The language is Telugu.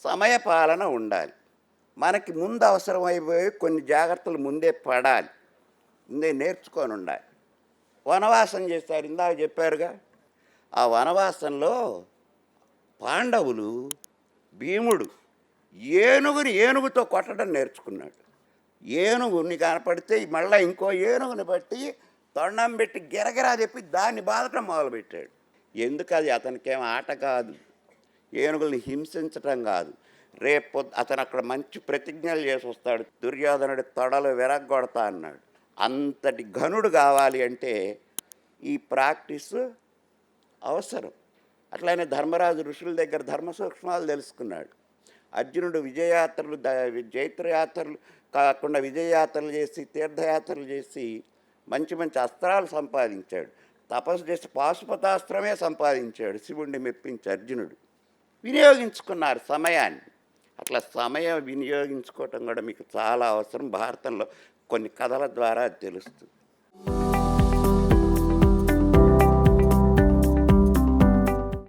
సమయపాలన ఉండాలి. మనకి ముందు అవసరమైపోయి కొన్ని జాగ్రత్తలు ముందే పడాలి. ముందే నేర్చుకొనుండాలి. వనవాసం చేశారు. ఇందాక చెప్పారుగా. ఆ వనవాసంలో పాండవులు, భీముడు ఏనుగుని ఏనుగుతో కొట్టడం నేర్చుకున్నాడు. ఏనుగుని కనపడితే మళ్ళా ఇంకో ఏనుగుని బట్టి తొండం పెట్టి గిరగిరా చెప్పి దాన్ని బాధటం మొదలుపెట్టాడు. ఎందుకది అతనికేం ఆట కాదు. ఏనుగుల్ని హింసించటం కాదు. రేపు అతను అక్కడ మంచి ప్రతిజ్ఞలు చేసి వస్తాడు. దుర్యోధనుడి తొడలు విరగ్గొడతా అన్నాడు. అంతటి ఘనుడు కావాలి అంటే ఈ ప్రాక్టీసు అవసరం. అట్లానే ధర్మరాజు ఋషుల దగ్గర ధర్మ సూక్ష్మాలు తెలుసుకున్నాడు. అర్జునుడు విజయయాత్రలు జైత్రయాత్రలు కాకుండా విజయయాత్రలు చేసి తీర్థయాత్రలు చేసి మంచి మంచి అస్త్రాలు సంపాదించాడు. తపస్సు చేసి పాశుపతాస్త్రమే సంపాదించాడు. శివుణ్ణి మెప్పించి అర్జునుడు వినియోగించుకున్నారు సమయాన్ని. అట్లా సమయం వినియోగించుకోవటం కూడా మీకు చాలా అవసరం. భారతంలో కొన్ని కథల ద్వారా తెలుస్తుంది.